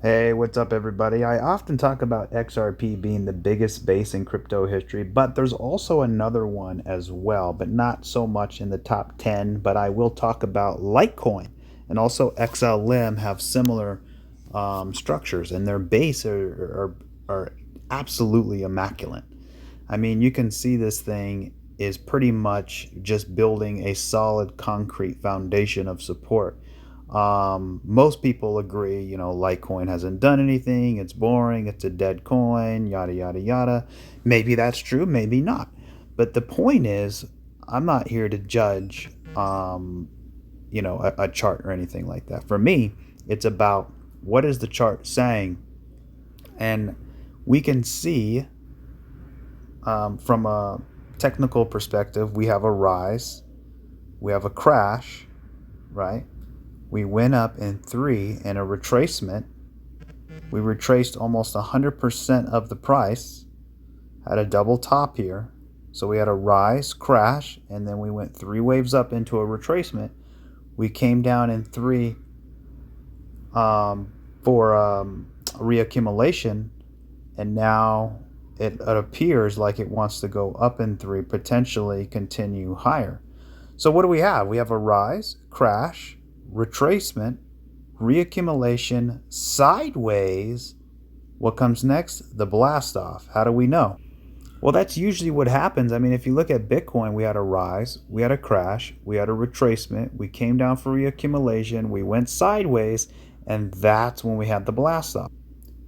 Hey, what's up, everybody? I often talk about XRP being the biggest base in crypto history, but there's also another one as well, but not so much in the top 10. But I will talk about Litecoin and also XLM have similar structures, and their base are absolutely immaculate. I mean, you can see this thing is pretty much just building a solid concrete foundation of support. Most people agree, Litecoin hasn't done anything, it's boring, it's a dead coin, yada, yada, yada. Maybe that's true, maybe not. But the point is, I'm not here to judge, a chart or anything like that. For me, it's about what is the chart saying. And we can see from a technical perspective, we have a rise, we have a crash, right? We went up in three in a retracement. We retraced almost 100% of the price, had a double top here. So we had a rise, crash, and then we went three waves up into a retracement. We came down in three for reaccumulation, and now it appears like it wants to go up in three, potentially continue higher. So what do we have? We have a rise, crash, retracement, reaccumulation, sideways. What comes next? The blast off. How do we know? Well, that's usually what happens. I mean, if you look at Bitcoin, we had a rise, we had a crash, we had a retracement, we came down for reaccumulation, we went sideways, and that's when we had the blast off.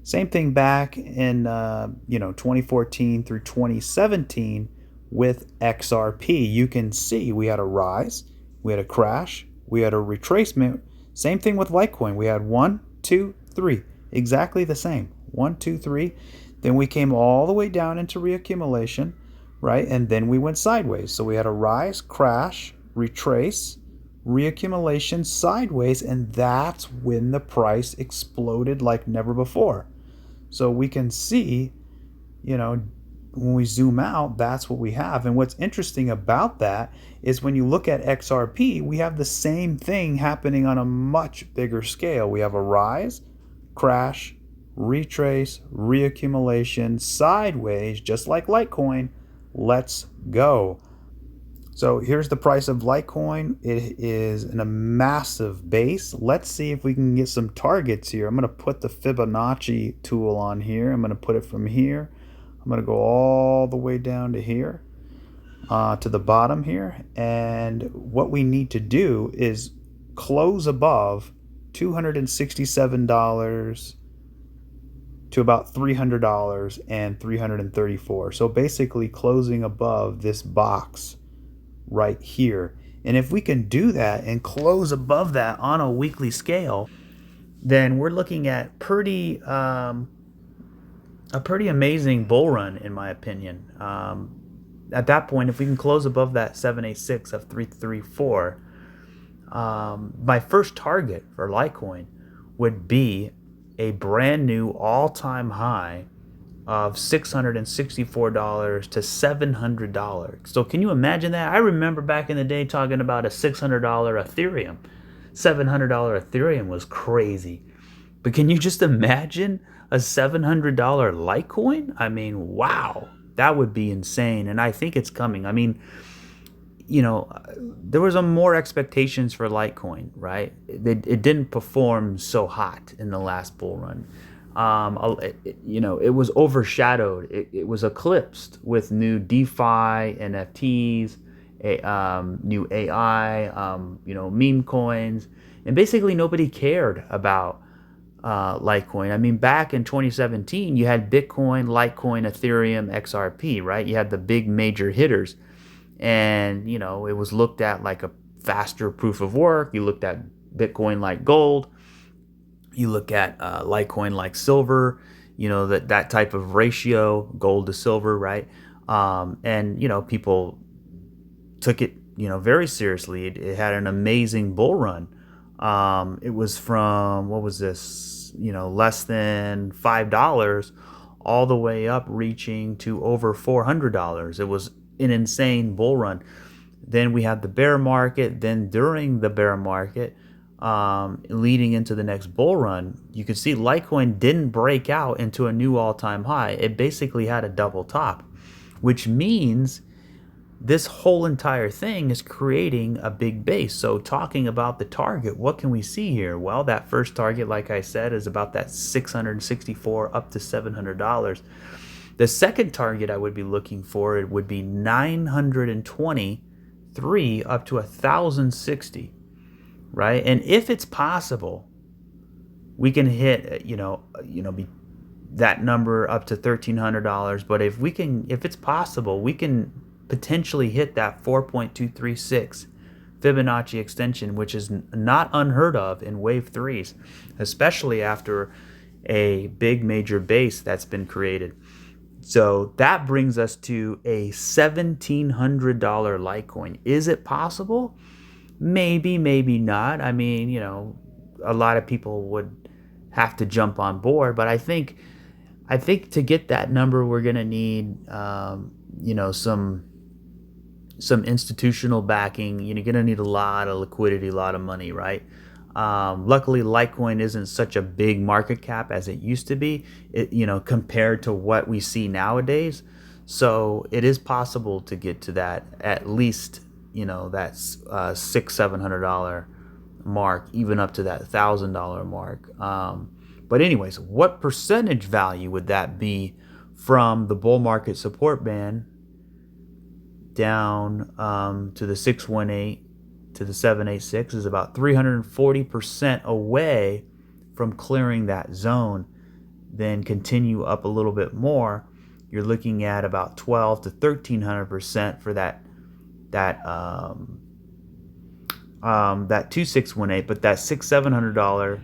Same thing back in 2014 through 2017 with XRP. You can see we had a rise, we had a crash, we had a retracement. Same thing with Litecoin. We had one, two, three, exactly the same. One, two, three. Then we came all the way down into reaccumulation, right? And then we went sideways. So we had a rise, crash, retrace, reaccumulation, sideways, and that's when the price exploded like never before. So we can see, when we zoom out, that's what we have. And what's interesting about that is when you look at XRP, we have the same thing happening on a much bigger scale. We have a rise, crash, retrace, reaccumulation, sideways, just like Litecoin. Let's go. So here's the price of Litecoin. It is in a massive base. Let's see if we can get some targets here. I'm going to put the Fibonacci tool on here. I'm going to put it from here. I'm going to go all the way down to here, to the bottom here. And what we need to do is close above $267 to about $300 and $334. So basically closing above this box right here. And if we can do that and close above that on a weekly scale, then we're looking at a pretty amazing bull run, in my opinion. At that point, if we can close above that 786 of 334, my first target for Litecoin would be a brand new all-time high of $664 to $700. So can you imagine that? I remember back in the day talking about a $600 Ethereum. $700 Ethereum was crazy. But can you just imagine a $700 Litecoin? I mean, wow, that would be insane. And I think it's coming. I mean, there was more expectations for Litecoin, right? It didn't perform so hot in the last bull run. It was overshadowed. It was eclipsed with new DeFi, NFTs, new AI, meme coins, and basically nobody cared about Litecoin. I mean, back in 2017, you had Bitcoin, Litecoin, Ethereum, XRP, right? You had the big major hitters, and it was looked at like a faster proof of work. You looked at Bitcoin like gold. You look at Litecoin like silver, that type of ratio, gold to silver, right? And people took it, very seriously. It had an amazing bull run. It was from, what was this, less than $5 all the way up, reaching to over $400. It was an insane bull run. Then we had the bear market. Then during the bear market, leading into the next bull run, you can see Litecoin didn't break out into a new all-time high. It basically had a double top, which means this whole entire thing is creating a big base. So talking about the target, what can we see here? Well, that first target, like I said, is about that 664 up to $700. The second target I would be looking for, it would be 923 up to 1060, right? And if it's possible, we can hit, that number up to $1,300. But if it's possible, we can potentially hit that 4.236 Fibonacci extension, which is not unheard of in wave threes, especially after a big major base that's been created. So that brings us to a $1,700 Litecoin. Is it possible? Maybe, maybe not. I mean, a lot of people would have to jump on board, but I think to get that number, we're gonna need, some institutional backing. You're gonna need a lot of liquidity, a lot of money, right? Luckily, Litecoin isn't such a big market cap as it used to be, compared to what we see nowadays. So it is possible to get to that, at least, that $600-700 mark, even up to that $1,000 mark. But anyways, what percentage value would that be from the bull market support band down to the 618 to the 786? Is about 340% away from clearing that zone. Then continue up a little bit more, you're looking at about 12 to 1300% for that 2618. But that $600-700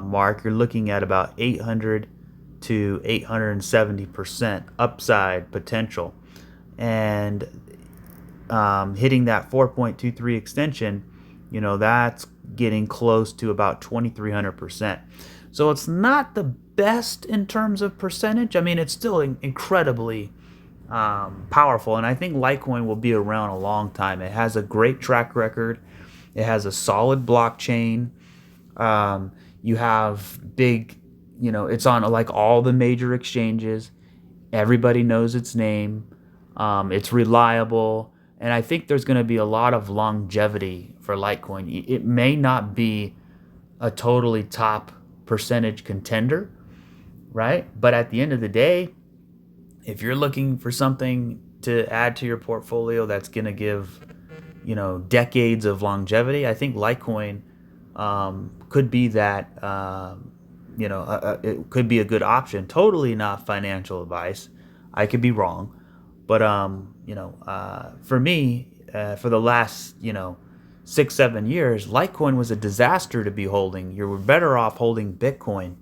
mark, you're looking at about 800 to 870% upside potential. And hitting that 4.23 extension, that's getting close to about 2300%. So it's not the best in terms of percentage. I mean, it's still incredibly powerful, and I think Litecoin will be around a long time. It has a great track record. It has a solid blockchain. You have big, it's on like all the major exchanges. Everybody knows its name. It's reliable, and I think there's going to be a lot of longevity for Litecoin. It may not be a totally top percentage contender, right? But at the end of the day, if you're looking for something to add to your portfolio that's going to give, decades of longevity, I think Litecoin could be that. It could be a good option. Totally not financial advice. I could be wrong. But, for me, for the last, 6-7 years, Litecoin was a disaster to be holding. You were better off holding Bitcoin.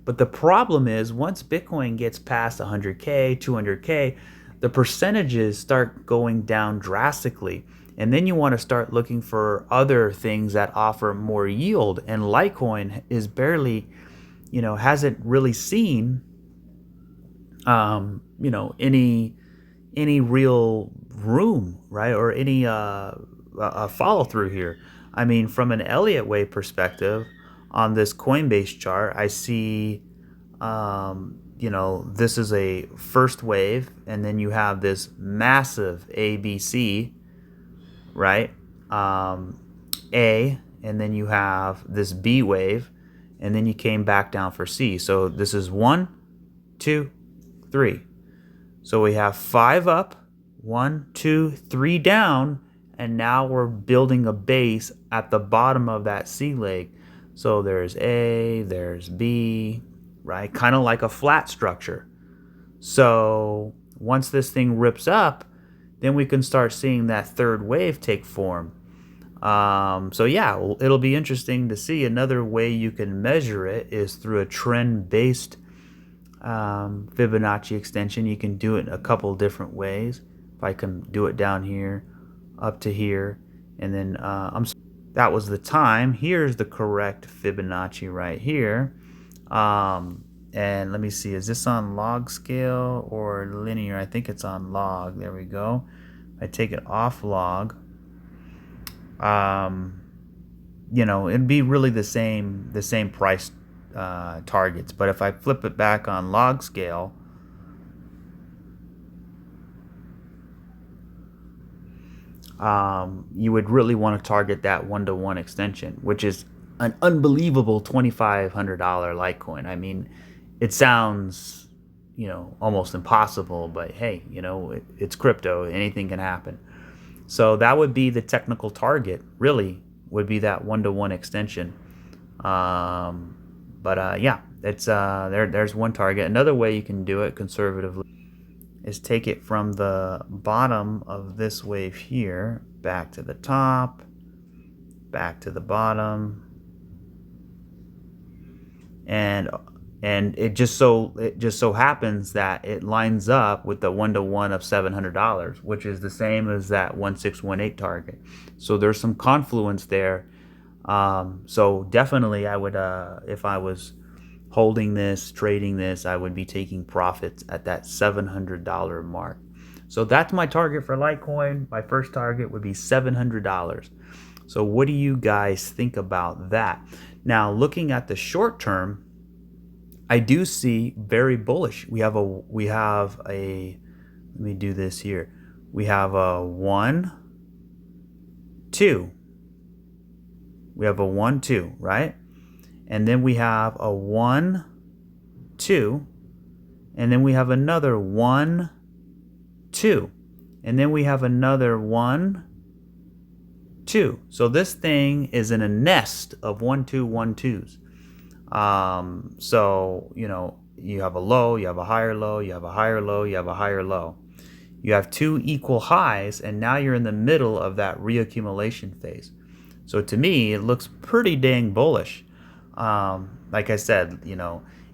But the problem is, once Bitcoin gets past 100K, 200K, the percentages start going down drastically. And then you want to start looking for other things that offer more yield. And Litecoin is barely, hasn't really seen, any real room, right? Or any follow through here. I mean, from an Elliott wave perspective, on this Coinbase chart, I see, this is a first wave, and then you have this massive ABC, right? A, and then you have this B wave, and then you came back down for C. So this is 1, 2, 3. So we have 5 up, 1, 2, 3 down, and now we're building a base at the bottom of that C leg. So there's A, there's B, right? Kind of like a flat structure. So once this thing rips up, then we can start seeing that third wave take form. So yeah, it'll be interesting to see. Another way you can measure it is through a trend-based Fibonacci extension. You can do it in a couple different ways. If I can do it down here, up to here, and then that was the time. Here's the correct Fibonacci right here. And let me see, is this on log scale or linear? I think it's on log. There we go. I take it off log. it'd be really the same price targets. But if I flip it back on log scale, you would really want to target that 1-to-1 extension, which is an unbelievable $2,500 Litecoin. I mean, it sounds, almost impossible, but hey, it's crypto. Anything can happen. So that would be the technical target, really, would be that 1-to-1 extension. Yeah, it's there's one target. Another way you can do it conservatively is take it from the bottom of this wave here back to the top, back to the bottom, and it just so happens that it lines up with the 1-to-1 of $700, which is the same as that 1618 target. So there's some confluence there. So definitely, I would, if I was holding this, trading this, I would be taking profits at that $700 mark. So that's my target for Litecoin. My first target would be $700. So what do you guys think about that? Now, looking at the short term, I do see very bullish. We have a let me do this here. We have a 1, 2. We have a 1, 2, right? And then we have a 1, 2, and then we have another 1, 2, and then we have another 1, 2. So this thing is in a nest of 1, 2, 1, 2s. So, you have a low, you have a higher low, you have a higher low, you have a higher low. You have 2 equal highs, and now you're in the middle of that reaccumulation phase. So to me, it looks pretty dang bullish. Like I said,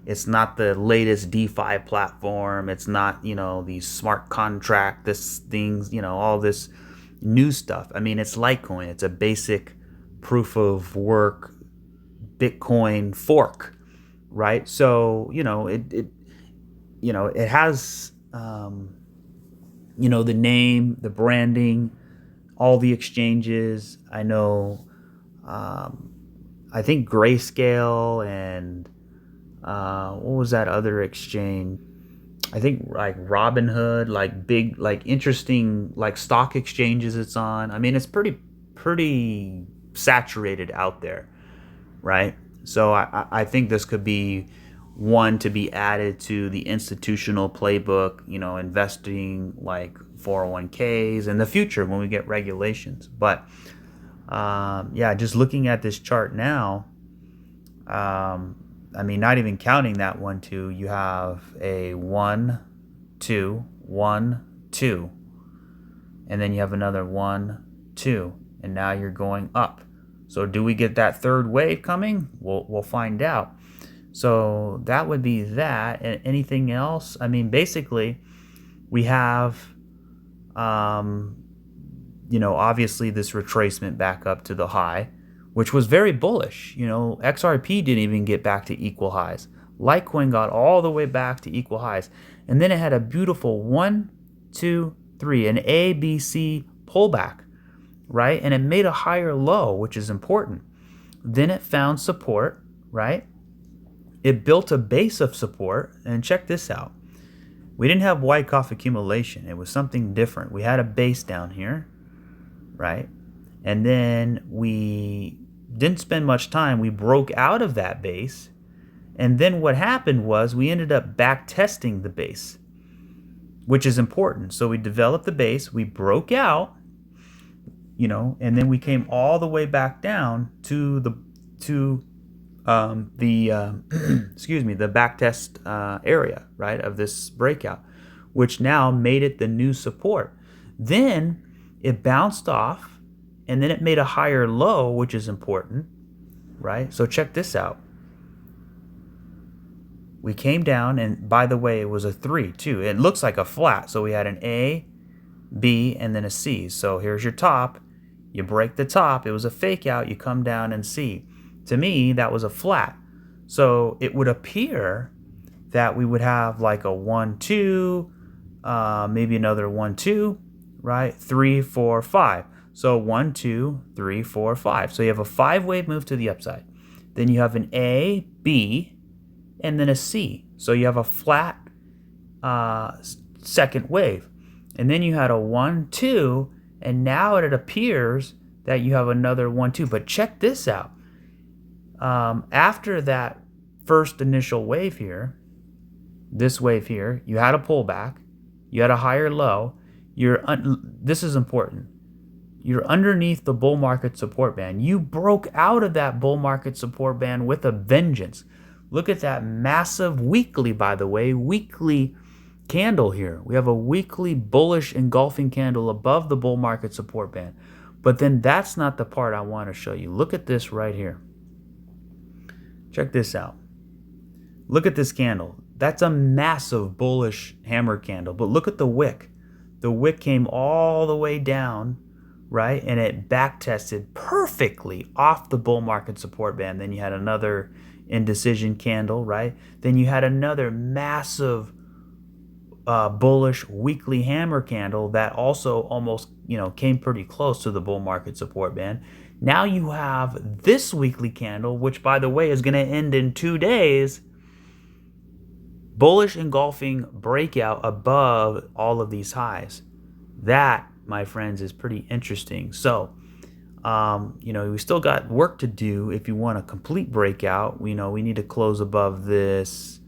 it's not the latest DeFi platform. It's not, these smart contract, all this new stuff. I mean, it's Litecoin. It's a basic proof of work Bitcoin fork, right? So, it has, the name, the branding, all the exchanges. I know, I think Grayscale and what was that other exchange? I think like Robinhood, like big, like interesting, like stock exchanges it's on. I mean, it's pretty saturated out there, right? So I think this could be one to be added to the institutional playbook, investing like 401ks in the future when we get regulations. But just looking at this chart now, I mean, not even counting that 1, 2, you have a 1, 2, 1, 2, and then you have another 1, 2, and now you're going up. So do we get that third wave coming? We'll find out. So that would be that. And anything else? I mean, basically, we have, obviously this retracement back up to the high, which was very bullish. XRP didn't even get back to equal highs. Litecoin got all the way back to equal highs. And then it had a beautiful 1, 2, 3, an A, B, C pullback, right? And it made a higher low, which is important. Then it found support, right? It built a base of support. And check this out. We didn't have Wyckoff accumulation. It was something different. We had a base down here, right? And then we didn't spend much time. We broke out of that base. And then what happened was we ended up back testing the base, which is important. So we developed the base, we broke out, and then we came all the way back down to the back test area, right, of this breakout, which now made it the new support. Then it bounced off, and then it made a higher low, which is important, right? So check this out. We came down, and by the way, it was a 3 too. It looks like a flat. So we had an A, B, and then a C. So here's your top. You break the top. It was a fake out. You come down and C. To me, that was a flat. So it would appear that we would have like a 1, 2, maybe another 1, 2, right? 3, 4, 5. So 1, 2, 3, 4, 5. So you have a 5-wave move to the upside. Then you have an A, B, and then a C. So you have a flat second wave. And then you had a 1, 2, and now it appears that you have another 1, 2. But check this out. After that first initial wave here, this wave here, you had a pullback, you had a higher low. This is important. You're underneath the bull market support band. You broke out of that bull market support band with a vengeance. Look at that massive weekly, by the way, weekly candle here. We have a weekly bullish engulfing candle above the bull market support band. But then that's not the part I want to show you. Look at this right here. Check this out. Look at this candle. That's a massive bullish hammer candle. But look at the wick. The wick came all the way down, right? And it back tested perfectly off the bull market support band. Then you had another indecision candle, right? Then you had another massive bullish weekly hammer candle that also almost, came pretty close to the bull market support band. Now you have this weekly candle, which, by the way, is going to end in 2 days. Bullish engulfing breakout above all of these highs. That, my friends, is pretty interesting. So, we still got work to do. If you want a complete breakout, we need to close above this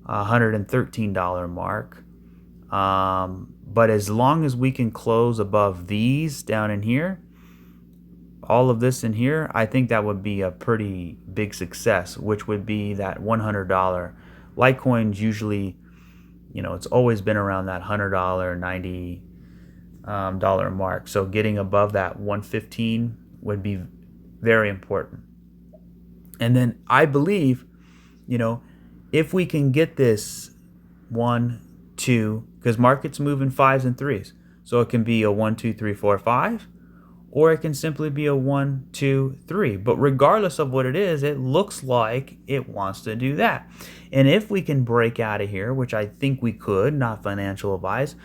$113 mark. But as long as we can close above these down in here, all of this in here, I think that would be a pretty big success, which would be that $100. Litecoin's usually, it's always been around that $100, $90 mark. So getting above that 115 would be very important. And then I believe, if we can get this 1, 2, because markets move in 5s and 3s. So it can be a 1, 2, 3, 4, 5, or it can simply be a 1, 2, 3. But regardless of what it is, it looks like it wants to do that. And if we can break out of here, which I think we could, not financial advice,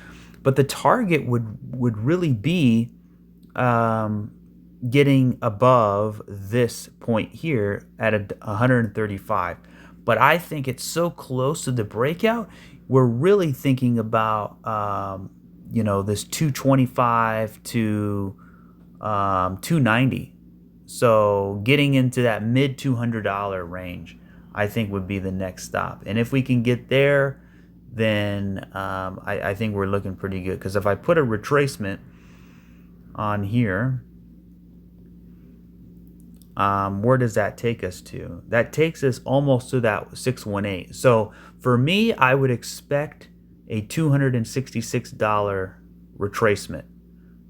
but the target would really be getting above this point here at 135. But I think it's so close to the breakout, we're really thinking about this 225 to 290. So getting into that mid $200 range, I think, would be the next stop. And if we can get there, then I think we're looking pretty good. Because if I put a retracement on here, where does that take us to? That takes us almost to that 618. So for me, I would expect a $266 retracement,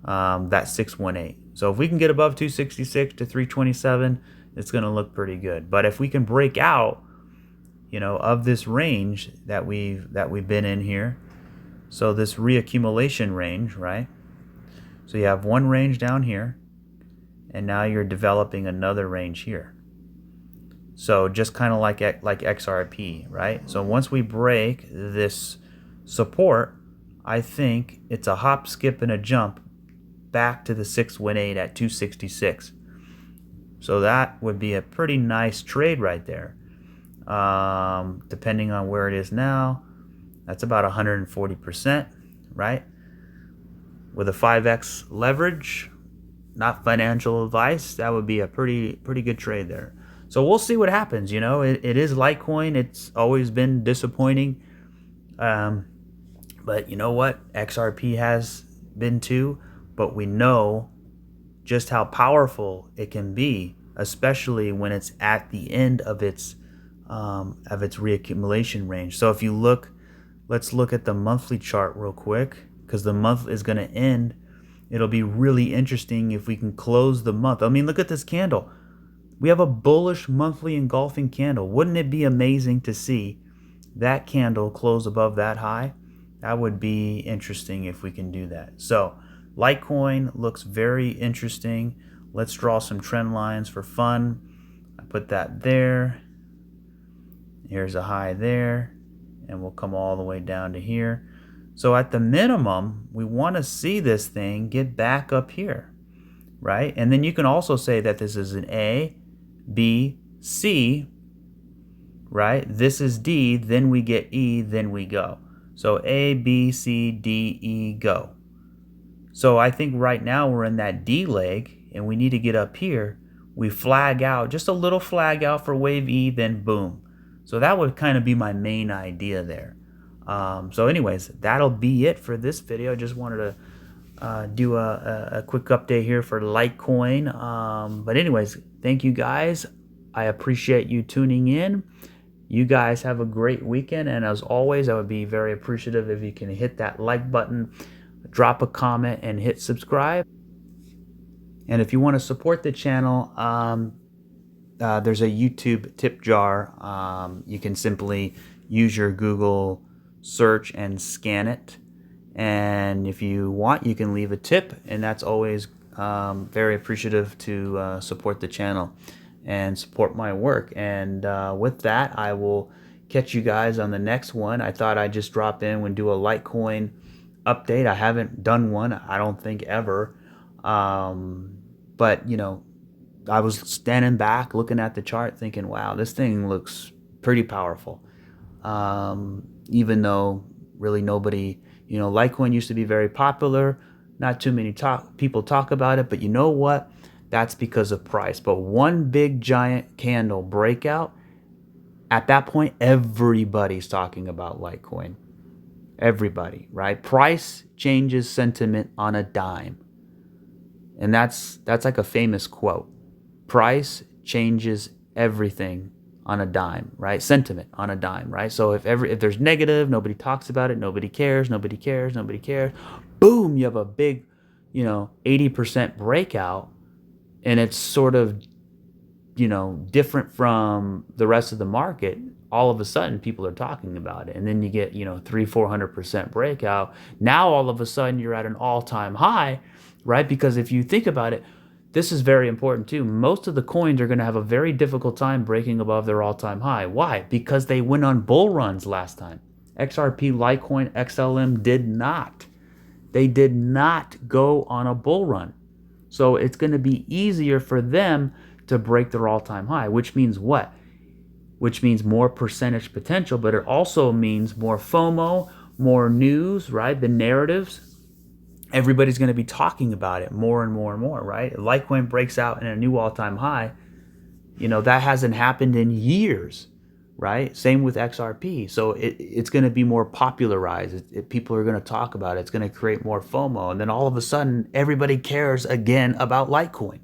that 618. So if we can get above 266 to 327, it's going to look pretty good. But if we can break out, of this range that we've been in here, so this reaccumulation range, right? So you have one range down here, and now you're developing another range here. So just kind of like XRP, right? So once we break this support, I think it's a hop, skip, and a jump back to the 618 at 266. So that would be a pretty nice trade right there. Depending on where it is now, that's about 140%, right? With a 5x leverage, not financial advice, that would be a pretty good trade there. So we'll see what happens. It is Litecoin. It's always been disappointing. But you know what? XRP has been too. But we know just how powerful it can be, especially when it's at the end of its reaccumulation range. So if you look, let's look at the monthly chart real quick, because the month is going to end. It'll be really interesting if we can close the month. I mean, look at this candle. We have a bullish monthly engulfing candle. Wouldn't it be amazing to see that candle close above that high? That would be interesting if we can do that. So Litecoin looks very interesting. Let's draw some trend lines for fun. I put that there. Here's a high there, and we'll come all the way down to here. So at the minimum, we want to see this thing get back up here. right? And then you can also say that this is an A, B, C, right? This is D, then we get E, then we go. So A, B, C, D, E, go. So I think right now we're in that D leg and we need to get up here. We flag out, just a little flag out for wave E, then boom. So that would kind of be my main idea there. So anyways, that'll be it for this video. Just wanted to do a quick update here for Litecoin. But anyways, thank you guys. I appreciate you tuning in. You guys have a great weekend. And as always, I would be very appreciative if you can hit that like button, drop a comment, and hit subscribe. And if you want to support the channel, there's a YouTube tip jar. You can simply use your Google search and scan it. And if you want, you can leave a tip, and that's always very appreciative to support the channel and support my work. And with that, I will catch you guys on the next one. I thought I'd just drop in and do a Litecoin update. I haven't done one, I don't think, ever. But, you know, I was standing back looking at the chart thinking, wow, this thing looks pretty powerful. Even though really nobody, you know, Litecoin used to be very popular. Not too many people talk about it, but you know what? That's because of price. But one big giant candle breakout, at that point, everybody's talking about Litecoin. Everybody, right? Price changes sentiment on a dime. And that's like a famous quote. Price changes everything on a dime, right? Sentiment on a dime, right? So if there's negative, nobody talks about it, nobody cares. Boom, you have a big, 80% breakout, and it's sort of, different from the rest of the market. All of a sudden people are talking about it, and then you get 300-400% breakout. Now all of a sudden you're at an all-time high, right? Because if you think about it, this is very important too. Most of the coins are going to have a very difficult time breaking above their all-time high. Why? Because they went on bull runs last time. XRP, Litecoin, XLM did not. They did not go on a bull run. So it's going to be easier for them to break their all-time high, which means what? Which means more percentage potential, but it also means more FOMO, more news, right? The narratives. Everybody's going to be talking about it more and more and more, right? Litecoin breaks out in a new all-time high. That hasn't happened in years, right? Same with XRP. So it's going to be more popularized. People are going to talk about it. It's going to create more FOMO. And then all of a sudden, everybody cares again about Litecoin.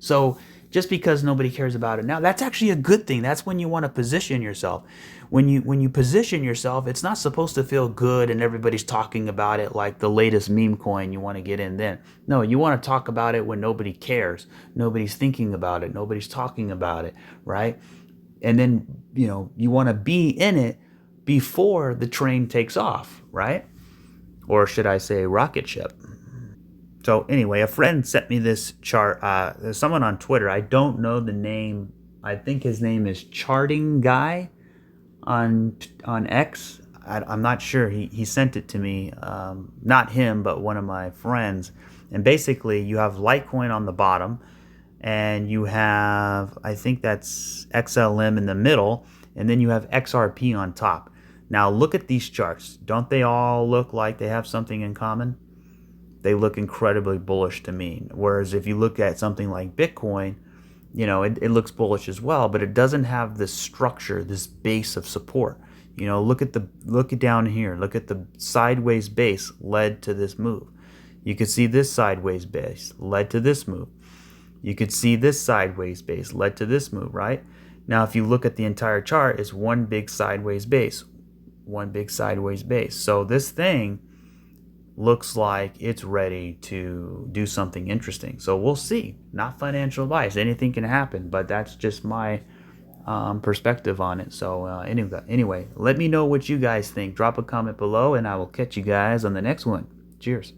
So just because nobody cares about it now, that's actually a good thing. That's when you want to position yourself. When you position yourself, it's not supposed to feel good and everybody's talking about it like the latest meme coin you want to get in then. No, you want to talk about it when nobody cares. Nobody's thinking about it. Nobody's talking about it, right? And then, you want to be in it before the train takes off, right? Or should I say rocket ship? So anyway, a friend sent me this chart. There's someone on Twitter. I don't know the name. I think his name is Charting Guy on X. I'm not sure. He sent it to me. Not him, but one of my friends. And basically, you have Litecoin on the bottom, and you have, I think that's XLM in the middle, and then you have XRP on top. Now look at these charts. Don't they all look like they have something in common? They look incredibly bullish to me. Whereas if you look at something like Bitcoin, it looks bullish as well, but it doesn't have this structure, this base of support. Look at down here. Look at the sideways base led to this move. You could see this sideways base led to this move. You could see this sideways base led to this move, right? Now, if you look at the entire chart, it's one big sideways base, one big sideways base. So this thing looks like it's ready to do something interesting. So we'll see. Not financial advice. Anything can happen, but that's just my perspective on it. So anyway, let me know what you guys think. Drop a comment below, and I will catch you guys on the next one. Cheers.